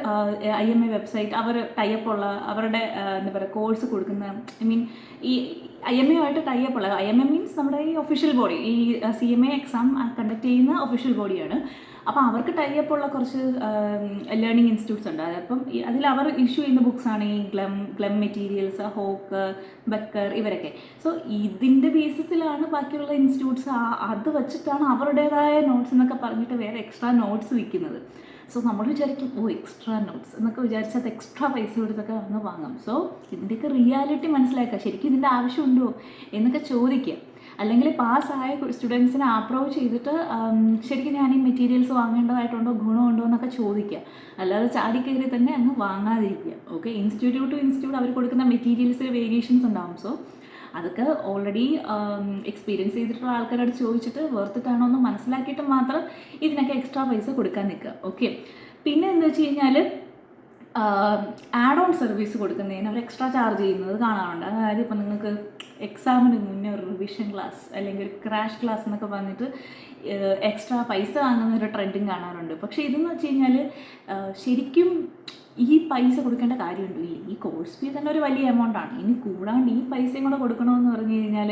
IMA വെബ്സൈറ്റ്, അവർ ടൈപ്പ് ഉള്ള അവരുടെ എന്താ പറയുക കോഴ്സ് കൊടുക്കുന്ന, ഈ IMA ആയിട്ട് ടൈപ്പ് ഉള്ള, IMA മീൻസ് നമ്മുടെ ഈ ഒഫീഷ്യൽ ബോഡി, ഈ CMA എക്സാം കണ്ടക്ട് ചെയ്യുന്ന ഒഫീഷ്യൽ ബോഡിയാണ്. അപ്പോൾ അവർക്ക് ടൈപ്പ് ഉള്ള കുറച്ച് ലേണിംഗ് ഇൻസ്റ്റിറ്റ്യൂട്ട്സ് ഉണ്ട്. അപ്പം അതിൽ അവർ ഇഷ്യൂ ചെയ്യുന്ന ബുക്സാണ് ഈ ഗ്ലെം മെറ്റീരിയൽസ്, ഹോക്ക്, ബക്കർ, ഇവരൊക്കെ. സോ ഇതിൻ്റെ ബേസിസിലാണ് ബാക്കിയുള്ള ഇൻസ്റ്റിറ്റ്യൂട്ട്സ് അത് വെച്ചിട്ടാണ് അവരുടേതായ നോട്ട്സ് എന്നൊക്കെ പറഞ്ഞിട്ട് വേറെ എക്സ്ട്രാ നോട്ട്സ് വിൽക്കുന്നത്. സോ നമ്മൾ വിചാരിക്കും എക്സ്ട്രാ നോട്ട്സ് എന്നൊക്കെ വിചാരിച്ചാൽ അത് എക്സ്ട്രാ പൈസ കൊടുത്തൊക്കെ വന്ന് വാങ്ങാം. സോ ഇതിൻ്റെയൊക്കെ റിയാലിറ്റി മനസ്സിലാക്കുക. ശരിക്കും ഇതിൻ്റെ ആവശ്യമുണ്ടോ എന്നൊക്കെ ചോദിക്കുക. അല്ലെങ്കിൽ പാസ്സായ സ്റ്റുഡൻസിനെ അപ്രോച്ച് ചെയ്തിട്ട് ശരിക്കും ഞാൻ ഈ മെറ്റീരിയൽസ് വാങ്ങേണ്ടതായിട്ടുണ്ടോ, ഗുണമുണ്ടോ എന്നൊക്കെ ചോദിക്കുക. അല്ലാതെ ചാടിക്കയറി തന്നെ അങ്ങ് വാങ്ങാതിരിക്കുക. ഓക്കെ, ഇൻസ്റ്റിറ്റ്യൂട്ട് ടു ഇൻസ്റ്റിറ്റ്യൂട്ട് അവർ കൊടുക്കുന്ന മെറ്റീരിയൽസിൽ വേരിയേഷൻസ് ഉണ്ടാവും. സോ അതൊക്കെ ഓൾറെഡി എക്സ്പീരിയൻസ് ചെയ്തിട്ടുള്ള ആൾക്കാരോട് ചോദിച്ചിട്ട് വർത്തിട്ടാണോ എന്ന് മനസ്സിലാക്കിയിട്ട് മാത്രം ഇതിനൊക്കെ എക്സ്ട്രാ പൈസ കൊടുക്കാൻ നിൽക്കുക. ഓക്കെ, പിന്നെ എന്താ വെച്ച് കഴിഞ്ഞാൽ ആഡ് ഓൺ സർവീസ് കൊടുക്കുന്നതിന് അവർ എക്സ്ട്രാ ചാർജ് ചെയ്യുന്നത് കാണാറുണ്ട്. അതായത് ഇപ്പം നിങ്ങൾക്ക് എക്സാമിന് മുന്നേ ഒരു റിവിഷൻ ക്ലാസ് അല്ലെങ്കിൽ ഒരു ക്രാഷ് ക്ലാസ് എന്നൊക്കെ പറഞ്ഞിട്ട് എക്സ്ട്രാ പൈസ വാങ്ങുന്ന ഒരു ട്രെൻഡിങ് കാണാറുണ്ട്. പക്ഷേ ഇതെന്ന് വെച്ച് കഴിഞ്ഞാൽ ശരിക്കും ഈ പൈസ കൊടുക്കേണ്ട കാര്യമുണ്ടോ? ഈ കോഴ്സ് ഫീ തന്നെ ഒരു വലിയ എമൗണ്ടാണ്. ഇനി കൂടാണ്ട് ഈ പൈസയും കൂടെ കൊടുക്കണമെന്ന് പറഞ്ഞു കഴിഞ്ഞാൽ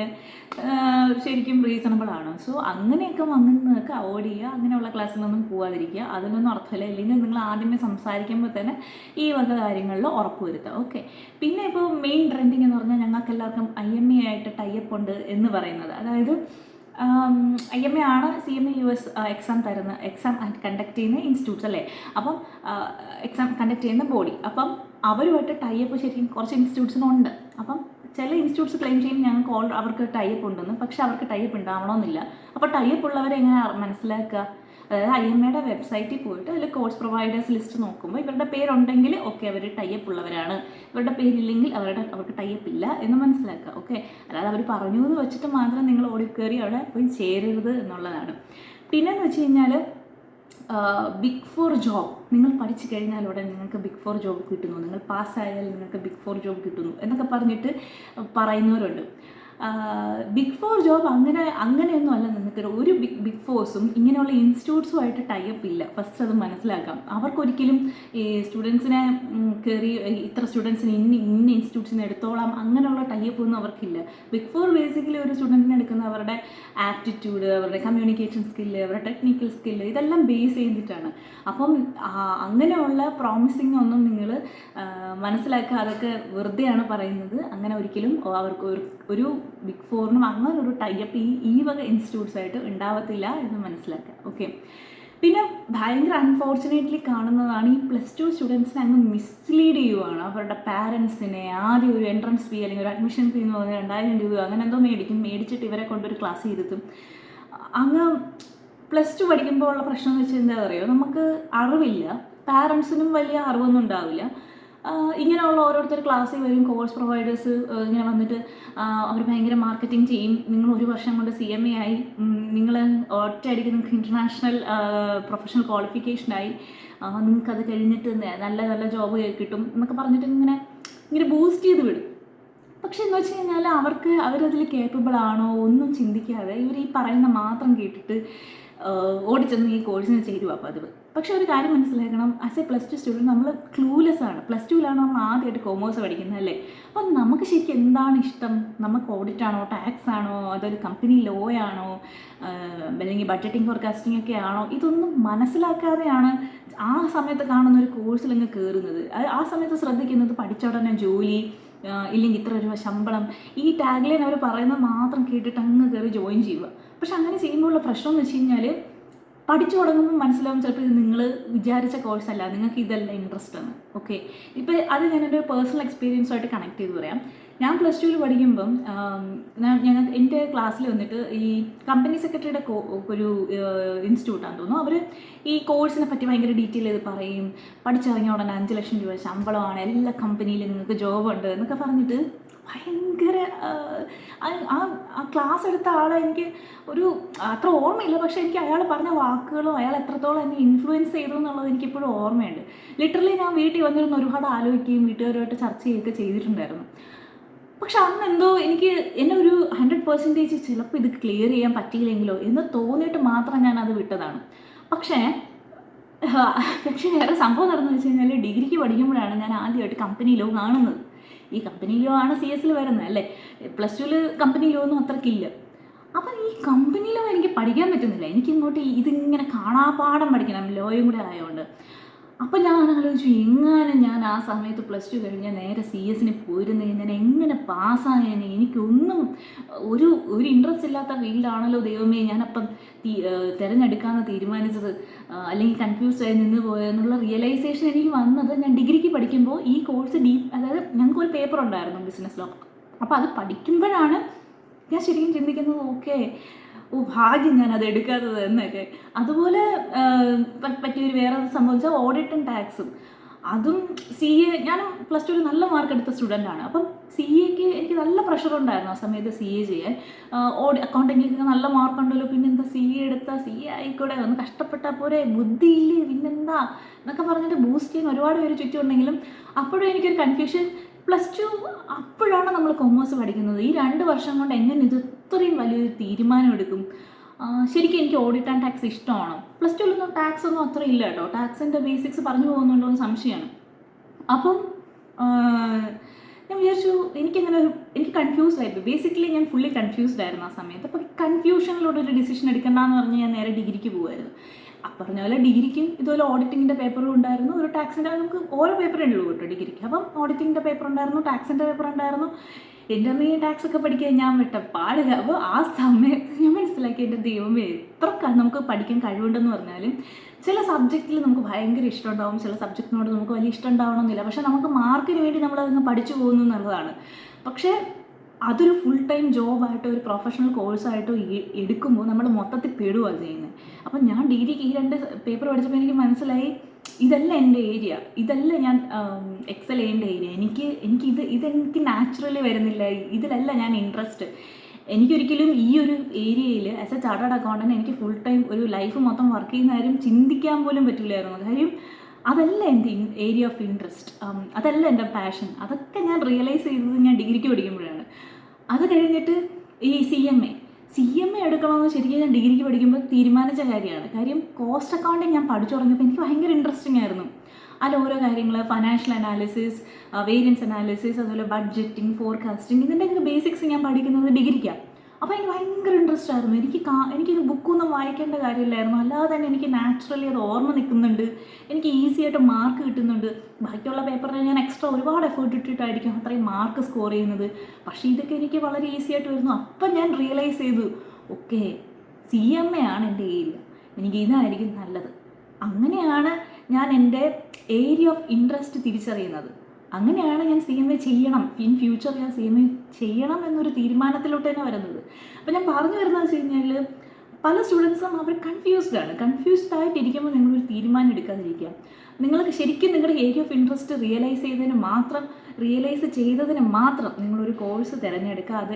ശരിക്കും റീസണബിൾ ആണ്. സോ അങ്ങനെയൊക്കെ വാങ്ങുന്നതൊക്കെ അവോയ്ഡ് ചെയ്യുക. അങ്ങനെയുള്ള ക്ലാസ്സിലൊന്നും പോകാതിരിക്കുക. അതിനൊന്നും അർത്ഥമില്ല. ഇല്ലെങ്കിൽ നിങ്ങൾ ആദ്യമേ സംസാരിക്കുമ്പോൾ തന്നെ ഈ വക കാര്യങ്ങളിൽ ഉറപ്പ് വരുത്തുക. ഓക്കെ, പിന്നെ ഇപ്പോൾ മെയിൻ ട്രെൻഡിങ് എന്ന് പറഞ്ഞാൽ ഞങ്ങൾക്ക് എല്ലാവർക്കും IMA ആയിട്ട് ടൈപ്പ് ഉണ്ട് എന്ന് പറയുന്നത്. അതായത് IMA ആണ് CMA US എക്സാം കണ്ടക്ട് ചെയ്യുന്ന ഇൻസ്റ്റിറ്റ്യൂട്ട്സ് അല്ലേ. അപ്പം എക്സാം കണ്ടക്ട് ചെയ്യുന്ന ബോഡി. അപ്പം അവരുമായിട്ട് ടൈപ്പ് ശരിക്കും കുറച്ച് ഇൻസ്റ്റിറ്റ്യൂട്ട്സിനുണ്ട്. അപ്പം ചില ഇൻസ്റ്റിറ്റ്യൂട്ട്സ് ക്ലെയിം ചെയ്യും ഞങ്ങൾക്ക് അവർക്ക് ടൈപ്പ് ഉണ്ടെന്ന്. പക്ഷെ അവർക്ക് ടൈപ്പ് ഉണ്ടാവണമെന്നില്ല. അപ്പോൾ ടൈപ്പ് ഉള്ളവരെ എങ്ങനെ മനസ്സിലാക്കുക? അതായത് IMAയുടെ വെബ്സൈറ്റിൽ പോയിട്ട് അതിൽ കോഴ്സ് പ്രൊവൈഡേഴ്സ് ലിസ്റ്റ് നോക്കുമ്പോൾ ഇവരുടെ പേരുണ്ടെങ്കിൽ ഓക്കെ അവർ ടൈപ്പ് ഉള്ളവരാണ്, ഇവരുടെ പേരില്ലെങ്കിൽ അവർക്ക് ടൈപ്പ് ഇല്ല എന്ന് മനസ്സിലാക്കുക. ഓക്കെ, അല്ലാതെ അവർ പറഞ്ഞു എന്ന് വെച്ചിട്ട് മാത്രം നിങ്ങൾ ഓടിക്കയറി അവിടെ പോയി ചേരരുത് എന്നുള്ളതാണ്. പിന്നെയെന്ന് വെച്ച് കഴിഞ്ഞാൽ ബിഗ് ഫോർ ജോബ് നിങ്ങൾ പഠിച്ചു കഴിഞ്ഞാൽ ഉടനെ നിങ്ങൾക്ക് ബിഗ് ഫോർ ജോബ് കിട്ടുന്നു, നിങ്ങൾ പാസ്സായാൽ നിങ്ങൾക്ക് ബിഗ് ഫോർ ജോബ് കിട്ടുന്നു എന്നൊക്കെ പറഞ്ഞിട്ട് പറയുന്നവരുണ്ട്. ബിഗ് ഫോർ ജോബ് അങ്ങനെയൊന്നും അല്ല. നിങ്ങൾക്ക് ഒരു ബിഗ് ഫോഴ്സും ഇങ്ങനെയുള്ള ഇൻസ്റ്റിറ്റ്യൂട്ട്സുമായിട്ട് ടൈപ്പ് ഇല്ല. ഫസ്റ്റ് അത് മനസ്സിലാക്കാം. അവർക്കൊരിക്കലും ഈ സ്റ്റുഡൻസിനെ കയറി ഇത്ര സ്റ്റുഡൻസിന് ഇന്ന ഇൻസ്റ്റിറ്റ്യൂട്ട്സിന് എടുത്തോളാം അങ്ങനെയുള്ള ടൈപ്പ് ഒന്നും അവർക്കില്ല. ബിഗ് ഫോർ ബേസിക്കലി ഒരു സ്റ്റുഡൻറ്റിനെ എടുക്കുന്ന അവരുടെ ആപ്റ്റിറ്റ്യൂഡ്, അവരുടെ കമ്മ്യൂണിക്കേഷൻ സ്കില്ല്, അവരുടെ ടെക്നിക്കൽ സ്കില്ല് ഇതെല്ലാം ബേസ് ചെയ്തിട്ടാണ്. അപ്പം അങ്ങനെയുള്ള പ്രോമിസിങ് ഒന്നും നിങ്ങൾ മനസ്സിലാക്കുക. അതൊക്കെ വെറുതെയാണ് പറയുന്നത്. അങ്ങനെ ഒരിക്കലും അവർക്ക് ഒരു ബിഗ് ഫോറിനും അങ്ങനെ ഒരു ടൈപ്പ് ഈ വക ഇൻസ്റ്റിറ്റ്യൂട്ട്സായിട്ട് ഉണ്ടാവത്തില്ല എന്ന് മനസ്സിലാക്കുക. ഓക്കെ. പിന്നെ ഭയങ്കര അൺഫോർച്ചുനേറ്റ്ലി കാണുന്നതാണ് ഈ +2 സ്റ്റുഡൻസിനെ അങ്ങ് മിസ്ലീഡ് ചെയ്യുവാണ്. അവരുടെ പാരൻസിനെ ആദ്യം ഒരു എൻട്രൻസ് ഫീ അല്ലെങ്കിൽ ഒരു അഡ്മിഷൻ ഫീ എന്ന് പറഞ്ഞാൽ 2000 രൂപ അങ്ങനെ എന്തോ മേടിച്ചിട്ട് ഇവരെ കൊണ്ടൊരു ക്ലാസ് ചെയ്തിട്ടും അങ്ങ് +2 പഠിക്കുമ്പോൾ ഉള്ള പ്രശ്നം എന്ന് വെച്ചാൽ എന്താ പറയുക, നമുക്ക് അറിവില്ല, പാരൻസിനും വലിയ അറിവൊന്നും ഉണ്ടാവില്ല. ഇങ്ങനെയുള്ള ഓരോരുത്തർ ക്ലാസ്സിൽ വരും, കോഴ്സ് പ്രൊവൈഡേഴ്സ് ഇങ്ങനെ വന്നിട്ട് അവർ ഭയങ്കര മാർക്കറ്റിംഗ് ചെയ്യും. നിങ്ങൾ ഒരു വർഷം കൊണ്ട് CMA ആയി, നിങ്ങൾ ഒറ്റയടിക്ക് നിങ്ങൾക്ക് ഇൻ്റർനാഷണൽ പ്രൊഫഷണൽ ക്വാളിഫിക്കേഷനായി, നിങ്ങൾക്കത് കഴിഞ്ഞിട്ട് നല്ല നല്ല ജോബ് കിട്ടും എന്നൊക്കെ പറഞ്ഞിട്ട് ഇങ്ങനെ ബൂസ്റ്റ് ചെയ്ത് വിടും. പക്ഷെ എന്ന് വെച്ച് കഴിഞ്ഞാൽ അവരതിൽ കേപ്പബിൾ ആണോ ഒന്നും ചിന്തിക്കാതെ ഇവർ ഈ പറയുന്ന മാത്രം കേട്ടിട്ട് ഓടിച്ചെന്ന് ഈ കോഴ്സിന് ചേരുക പതിവ്. പക്ഷെ ഒരു കാര്യം മനസ്സിലാക്കണം, ആസ് എ +2 സ്റ്റുഡൻറ്റ് നമ്മൾ ക്ലൂലെസ് ആണ്. +2ലാണ് നമ്മൾ ആദ്യമായിട്ട് കോമേഴ്സ് പഠിക്കുന്നത് അല്ലേ. അപ്പം നമുക്ക് ശരിക്കും എന്താണ് ഇഷ്ടം? നമുക്ക് ഓഡിറ്റ് ആണോ, ടാക്സ് ആണോ, അതൊരു കമ്പനി ലോ ആണോ, അല്ലെങ്കിൽ ബഡ്ജറ്റിംഗ് ഫോർകാസ്റ്റിംഗ് ഒക്കെ ആണോ? ഇതൊന്നും മനസ്സിലാക്കാതെയാണ് ആ സമയത്ത് കാണുന്ന ഒരു കോഴ്സിൽ അങ്ങ് കയറുന്നത്. ആ സമയത്ത് ശ്രദ്ധിക്കുന്നത് പഠിച്ച ഉടനെ ജോലി, ഇല്ലെങ്കിൽ ഇത്ര രൂപ ശമ്പളം, ഈ ടാഗ്ലൈൻ അവർ പറയുന്നത് മാത്രം കേട്ടിട്ട് അങ്ങ് കയറി ജോയിൻ ചെയ്യുക. പക്ഷെ അങ്ങനെ ചെയ്യുമ്പോഴുള്ള പ്രശ്നം എന്ന് വെച്ച് കഴിഞ്ഞാൽ പഠിച്ചു തുടങ്ങുമ്പോൾ മനസ്സിലാവും ചിലപ്പോൾ ഇത് നിങ്ങൾ വിചാരിച്ച കോഴ്സല്ല, നിങ്ങൾക്ക് ഇതല്ല ഇൻട്രസ്റ്റ് ആണ്. ഓക്കെ. ഇപ്പോൾ അത് ഞാനെൻ്റെ പേഴ്സണൽ എക്സ്പീരിയൻസുമായിട്ട് കണക്ട് ചെയ്ത് പറയാം. ഞാൻ +2 പഠിക്കുമ്പം എൻ്റെ ക്ലാസ്സിൽ വന്നിട്ട് ഈ കമ്പനി സെക്രട്ടറിയുടെ ഒരു ഇൻസ്റ്റിറ്റ്യൂട്ടാണെന്ന് തോന്നുന്നു. അവർ ഈ കോഴ്സിനെ പറ്റി ഭയങ്കര ഡീറ്റെയിൽ ചെയ്ത് പറയും. പഠിച്ചിറങ്ങിയ ഉടനെ 5 ലക്ഷം രൂപ ശമ്പളമാണ്, എല്ലാ കമ്പനിയിലും നിങ്ങൾക്ക് ജോബുണ്ട് എന്നൊക്കെ പറഞ്ഞിട്ട് ഭയങ്കര ആ ക്ലാസ് എടുത്ത ആളെ എനിക്ക് അത്ര ഓർമ്മയില്ല. പക്ഷെ എനിക്ക് അയാൾ പറഞ്ഞ വാക്കുകളും അയാൾ എത്രത്തോളം എന്നെ ഇൻഫ്ലുവൻസ് ചെയ്തു എന്നുള്ളത് എനിക്കിപ്പോഴും ഓർമ്മയുണ്ട്. ലിറ്ററലി ഞാൻ വീട്ടിൽ വന്നിരുന്ന് ഒരുപാട് ആലോചിക്കുകയും വീട്ടുകാരുമായിട്ട് ചർച്ച ചെയ്യുകയൊക്കെ ചെയ്തിട്ടുണ്ടായിരുന്നു. പക്ഷെ അന്നെന്തോ എന്നെ ഒരു 100% ചിലപ്പോൾ ഇത് ക്ലിയർ ചെയ്യാൻ പറ്റിയില്ലെങ്കിലോ എന്ന് തോന്നിയിട്ട് മാത്രം ഞാനത് വിട്ടതാണ്. പക്ഷേ വേറെ സംഭവം നടന്നു വെച്ച് കഴിഞ്ഞാൽ ഡിഗ്രിക്ക് പഠിക്കുമ്പോഴാണ് ഞാൻ ആദ്യമായിട്ട് കമ്പനി ലോ കാണുന്നത്. ഈ കമ്പനി ലോ ആണ് CS വരുന്നത് അല്ലേ. +2 കമ്പനി ലോ ഒന്നും അത്രക്കില്ല. അപ്പം ഈ കമ്പനി ലോ എനിക്ക് പഠിക്കാൻ പറ്റുന്നില്ല. എനിക്കിങ്ങോട്ട് ഇതിങ്ങനെ കാണാപ്പാഠം പഠിക്കണം, ലോയും കൂടെ ആയതുകൊണ്ട്. അപ്പം ഞാൻ ആലോചിച്ചു, എങ്ങാനും ഞാൻ ആ സമയത്ത് +2 കഴിഞ്ഞാൽ നേരെ CS പോയിരുന്നു കഴിഞ്ഞാൽ എങ്ങനെ പാസ്സായേനെ. എനിക്കൊന്നും ഒരു ഇൻട്രസ്റ്റ് ഇല്ലാത്ത ഫീൽഡാണല്ലോ ദൈവമേ ഞാനപ്പം തിരഞ്ഞെടുക്കാമെന്ന് തീരുമാനിച്ചത്, അല്ലെങ്കിൽ കൺഫ്യൂസ്ഡ് ആയി നിന്ന് പോയെന്നുള്ള റിയലൈസേഷൻ എനിക്ക് വന്നത് ഞാൻ ഡിഗ്രിക്ക് പഠിക്കുമ്പോൾ ഈ കോഴ്സ് അതായത് ഞങ്ങൾക്കൊരു പേപ്പർ ഉണ്ടായിരുന്നു ബിസിനസ് ലോ. അപ്പോൾ അത് പഠിക്കുമ്പോഴാണ് ഞാൻ ശരിക്കും ചിന്തിക്കുന്നത്, ഓക്കെ ഭാഗ്യം ഞാൻ അത് എടുക്കാത്തത് എന്നൊക്കെ. അതുപോലെ പറ്റിയൊരു വേറെ സംഭവിച്ചാൽ ഓഡിറ്റും ടാക്സും. അതും CA ഞാൻ +2 നല്ല മാർക്ക് എടുത്ത സ്റ്റുഡൻ്റാണ്. അപ്പം CAക്ക് എനിക്ക് നല്ല പ്രഷർ ഉണ്ടായിരുന്നു ആ സമയത്ത് CA ചെയ്യാൻ. അക്കൗണ്ടിങ്ങിൽ നല്ല മാർക്കുണ്ടല്ലോ, പിന്നെന്താ CA എടുത്താൽ CA ആയിക്കൂടെ, ഒന്ന് കഷ്ടപ്പെട്ടാൽ പോരെ, ബുദ്ധിയില്ലേ പിന്നെന്താ എന്നൊക്കെ പറഞ്ഞിട്ട് ബൂസ്റ്റ് ചെയ്യാൻ ഒരുപാട് പേര് ചുറ്റുമുണ്ടെങ്കിലും അപ്പോഴും എനിക്കൊരു കൺഫ്യൂഷൻ. +2 അപ്പോഴാണ് നമ്മൾ കൊമേഴ്സ് പഠിക്കുന്നത്. ഈ 2 വർഷം കൊണ്ട് എങ്ങനെ ഇത് ഇത്രയും വലിയൊരു തീരുമാനം എടുക്കും? ശരിക്കും എനിക്ക് ഓഡിറ്റ് ആൻഡ് ടാക്സ് ഇഷ്ടമാണ്. +2 ടാക്സ് ഒന്നും അത്ര ഇല്ല കേട്ടോ. ടാക്സിൻ്റെ ബേസിക്സ് പറഞ്ഞു പോകുന്നുണ്ടോ എന്ന് സംശയമാണ്. അപ്പം ഞാൻ വിചാരിച്ചു എനിക്ക് കൺഫ്യൂസ്ഡ് ആയിരുന്നു. ബേസിക്കലി ഞാൻ ഫുള്ളി കൺഫ്യൂസ്ഡ് ആയിരുന്നു ആ സമയത്ത്. അപ്പോൾ കൺഫ്യൂഷനിലൂടെ ഒരു ഡിസിഷൻ എടുക്കണ്ടെന്ന് പറഞ്ഞ് ഞാൻ നേരെ ഡിഗ്രിക്ക് പോകുമായിരുന്നു. പറഞ്ഞ പോലെ ഡിഗ്രിക്കും ഇതുപോലെ ഓഡിറ്റിങ്ങിൻ്റെ പേപ്പറും ഉണ്ടായിരുന്നു, ഒരു ടാക്സിൻ്റെ, നമുക്ക് ഓരോ പേപ്പറേ ഉള്ളൂ കേട്ടോ ഡിഗ്രിക്ക്. അപ്പം ഓഡിറ്റിങ്ങിൻ്റെ പേപ്പർ ഉണ്ടായിരുന്നു, ടാക്സിൻ്റെ പേപ്പർ ഉണ്ടായിരുന്നു. എൻ്റെ അമ്മ ഈ ടാക്സ് ഒക്കെ പഠിക്കാൻ ഞാൻ വിട്ട പാടില്ല. അപ്പോൾ ആ സമയത്ത് ഞാൻ മനസ്സിലാക്കി, എൻ്റെ ദൈവമേ എത്ര നമുക്ക് പഠിക്കാൻ കഴിവുണ്ടെന്ന് പറഞ്ഞാലും ചില സബ്ജക്റ്റിൽ നമുക്ക് ഭയങ്കര ഇഷ്ടം ഉണ്ടാവും, ചില സബ്ജക്റ്റിനോട് നമുക്ക് വലിയ ഇഷ്ടം ഉണ്ടാവണമെന്നില്ല. പക്ഷേ നമുക്ക് മാർക്കിന് വേണ്ടി നമ്മളതങ്ങ് പഠിച്ചു പോകുന്നു എന്നുള്ളതാണ്. പക്ഷേ അതൊരു ഫുൾ ടൈം ജോബായിട്ടോ ഒരു പ്രൊഫഷണൽ കോഴ്സായിട്ടോ എടുക്കുമ്പോൾ നമ്മൾ മൊത്തത്തിൽ പെടുകയാണ് ചെയ്യുന്നത്. അപ്പം ഞാൻ ഡിഗ്രിക്ക് ഈ 2 പേപ്പർ പഠിച്ചപ്പോൾ എനിക്ക് മനസ്സിലായി, ഇതല്ല എൻ്റെ ഏരിയ, ഇതല്ല ഞാൻ എക്സൽ ചെയ്യേണ്ട ഏരിയ. എനിക്ക് ഇതെനിക്ക് നാച്ചുറലി വരുന്നില്ല, ഇതിലല്ല ഞാൻ ഇൻട്രസ്റ്റ്. എനിക്കൊരിക്കലും ഈ ഒരു ഏരിയയിൽ ആസ് എ ചാർട്ടേഡ് അക്കൗണ്ടൻറ്റ് എനിക്ക് ഫുൾ ടൈം ഒരു ലൈഫ് മൊത്തം വർക്ക് ചെയ്യുന്ന കാര്യം ചിന്തിക്കാൻ പോലും പറ്റില്ലായിരുന്നു. കാര്യം അതല്ല എൻ്റെ ഏരിയ ഓഫ് ഇൻട്രസ്റ്റ്, അതല്ല എൻ്റെ പാഷൻ. അതൊക്കെ ഞാൻ റിയലൈസ് ചെയ്തത് ഞാൻ ഡിഗ്രിക്ക് പഠിക്കുമ്പോഴാണ്. അത് കഴിഞ്ഞിട്ട് ഈ സി എം എ എടുക്കണമെന്ന് ശരിക്കും ഞാൻ ഡിഗ്രിക്ക് പഠിക്കുമ്പോൾ തീരുമാനിച്ച കാര്യമാണ്. കാര്യം കോസ്റ്റ് അക്കൗണ്ടിങ് ഞാൻ പഠിച്ചു തുടങ്ങിയപ്പോൾ എനിക്ക് ഭയങ്കര ഇൻട്രസ്റ്റിംഗ് ആയിരുന്നു. അതിൽ ഓരോ കാര്യങ്ങൾ, ഫൈനാൻഷ്യൽ അനാലിസിസ്, വേരിയൻസ് അനാലിസിസ്, അതുപോലെ ബഡ്ജറ്റിംഗ്, ഫോർകാസ്റ്റിംഗ്, ഇതിൻ്റെയൊക്കെ ബേസിക്സ് ഞാൻ പഠിക്കുന്നത് ഡിഗ്രിക്കാണ്. അപ്പോൾ എനിക്ക് ഭയങ്കര ഇൻട്രസ്റ്റ് ആയിരുന്നു. എനിക്ക് ബുക്കൊന്നും വായിക്കേണ്ട കാര്യമില്ലായിരുന്നു. അല്ലാതെ തന്നെ എനിക്ക് നാച്ചുറലി അത് ഓർമ്മ നിൽക്കുന്നുണ്ട്, എനിക്ക് ഈസി ആയിട്ട് മാർക്ക് കിട്ടുന്നുണ്ട്. ബാക്കിയുള്ള പേപ്പറിന് ഞാൻ എക്സ്ട്രാ ഒരുപാട് എഫേർട്ട് ഇട്ടിട്ടായിരിക്കും അത്രയും മാർക്ക് സ്കോർ ചെയ്യുന്നത്. പക്ഷേ ഇതൊക്കെ എനിക്ക് വളരെ ഈസി ആയിട്ട് വരുന്നു. അപ്പം ഞാൻ റിയലൈസ് ചെയ്തു, ഓക്കെ, CMA ആണ് എൻ്റെ ഏരിയ, എനിക്ക് ഇതായിരിക്കും നല്ലത്. അങ്ങനെയാണ് ഞാൻ എൻ്റെ ഏരിയ ഓഫ് ഇൻട്രസ്റ്റ് തിരിച്ചറിയുന്നത്. അങ്ങനെയാണ് ഞാൻ CMA ചെയ്യണം, ഇൻ ഫ്യൂച്ചർ ഞാൻ CMA ചെയ്യണം എന്നൊരു തീരുമാനത്തിലോട്ട് തന്നെ വരുന്നത്. അപ്പോൾ ഞാൻ പറഞ്ഞു വരുന്നത് വെച്ച് കഴിഞ്ഞാൽ, പല സ്റ്റുഡൻസും അവർ കൺഫ്യൂസ്ഡ് ആയിട്ടിരിക്കുമ്പോൾ നിങ്ങളൊരു തീരുമാനം എടുക്കാതിരിക്കുക. നിങ്ങൾക്ക് ശരിക്കും നിങ്ങളുടെ ഏരിയ ഓഫ് ഇൻട്രസ്റ്റ് റിയലൈസ് ചെയ്തതിന് മാത്രം നിങ്ങളൊരു കോഴ്സ് തിരഞ്ഞെടുക്കുക. അത്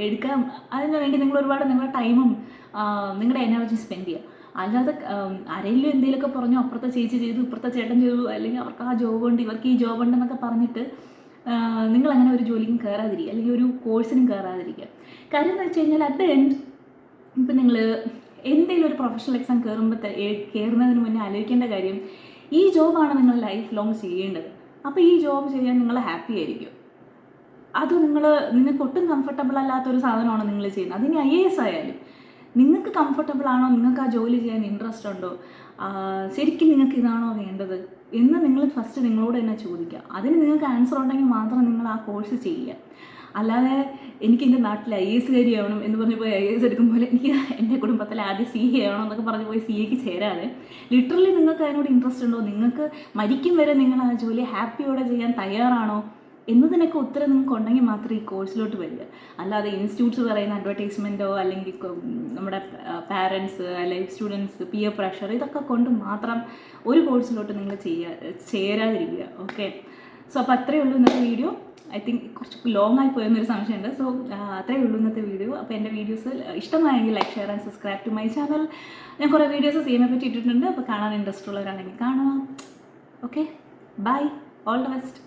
എടുക്കാൻ അതിന് വേണ്ടി നിങ്ങൾ ഒരുപാട് നിങ്ങളുടെ ടൈമും നിങ്ങളുടെ എനർജി സ്പെൻഡ് ചെയ്യുക. അല്ലാതെ ആരെങ്കിലും എന്തെങ്കിലുമൊക്കെ പറഞ്ഞു, അപ്പുറത്തെ ചേച്ചി ചെയ്തു, ഇപ്പുറത്തെ ചേട്ടൻ ചെയ്തു, അല്ലെങ്കിൽ അവർക്ക് ആ ജോബുണ്ട്, ഇവർക്ക് ഈ ജോബുണ്ട് എന്നൊക്കെ പറഞ്ഞിട്ട് നിങ്ങളങ്ങനെ ഒരു ജോലിക്കും കയറാതിരിക്കുക, അല്ലെങ്കിൽ ഒരു കോഴ്സിനും കയറാതിരിക്കുക. കാര്യം എന്ന് വെച്ച് കഴിഞ്ഞാൽ, അറ്റ് ദ എൻഡ് ഇപ്പം നിങ്ങൾ എന്തെങ്കിലും ഒരു പ്രൊഫഷണൽ എക്സാം കയറുന്നതിന് മുന്നേ ആലോചിക്കേണ്ട കാര്യം, ഈ ജോബാണ് നിങ്ങൾ ലൈഫ് ലോങ് ചെയ്യേണ്ടത്. അപ്പോൾ ഈ ജോബ് ചെയ്യാൻ നിങ്ങൾ ഹാപ്പി ആയിരിക്കും. അത് നിങ്ങൾക്ക് ഒട്ടും കംഫർട്ടബിൾ അല്ലാത്തൊരു സാധനമാണ് നിങ്ങൾ ചെയ്യുന്നത്. അതിന് IAS ആയാലും നിങ്ങൾക്ക് കംഫർട്ടബിൾ ആണോ, നിങ്ങൾക്ക് ആ ജോലി ചെയ്യാൻ ഇൻട്രസ്റ്റ് ഉണ്ടോ, ശരിക്കും നിങ്ങൾക്ക് ഇതാണോ വേണ്ടത് എന്ന് നിങ്ങൾ ഫസ്റ്റ് നിങ്ങളോട് തന്നെ ചോദിക്കുക. അതിന് നിങ്ങൾക്ക് ആൻസർ ഉണ്ടെങ്കിൽ മാത്രം നിങ്ങൾ ആ കോഴ്സ് ചെയ്യുക. അല്ലാതെ എനിക്ക് എൻ്റെ നാട്ടിൽ IAS ആവണം എന്ന് പറഞ്ഞ് പോയി IAS എടുക്കുമ്പോൾ എനിക്ക് എൻ്റെ കുടുംബത്തിൽ ആദ്യം CA ആവണം എന്നൊക്കെ പറഞ്ഞ് പോയി CAക്ക് ചേരാതെ, ലിറ്ററലി നിങ്ങൾക്ക് അതിനോട് ഇൻട്രസ്റ്റ് ഉണ്ടോ, നിങ്ങൾക്ക് മരിക്കും വരെ നിങ്ങൾ ആ ജോലി ഹാപ്പിയോടെ ചെയ്യാൻ തയ്യാറാണോ എന്നതിനൊക്കെ ഉത്തരം നിങ്ങൾക്ക് ഉണ്ടെങ്കിൽ മാത്രമേ ഈ കോഴ്സിലോട്ട് വരിക. അല്ലാതെ ഇൻസ്റ്റിറ്റ്യൂട്ട്സ് പറയുന്ന അഡ്വർടൈസ്മെൻറ്റോ അല്ലെങ്കിൽ നമ്മുടെ പാരൻസ് അല്ലെങ്കിൽ സ്റ്റുഡൻസ് പിയർ പ്രഷർ ഇതൊക്കെ കൊണ്ട് മാത്രം ഒരു കോഴ്സിലോട്ട് നിങ്ങൾ ചേരാതിരിക്കുക. ഓക്കെ, സോ അപ്പോൾ അത്രയേ ഉള്ളൂ ഇന്നത്തെ വീഡിയോ. ഐ തിങ്ക് കുറച്ച് ലോങ് ആയി പോയെന്നൊരു സംശയമുണ്ട്. സോ അത്രയേ ഉള്ളൂ ഇന്നത്തെ വീഡിയോ. അപ്പോൾ എൻ്റെ വീഡിയോസ് ഇഷ്ടമായെങ്കിൽ like, share and subscribe to my channel. ഞാൻ കുറേ വീഡിയോസ് CMA പറ്റി ഇട്ടിട്ടുണ്ട്. അപ്പോൾ കാണാൻ ഇൻട്രസ്റ്റ് ഉള്ളവരാണെങ്കിൽ കാണുക. Okay, bye, all the best.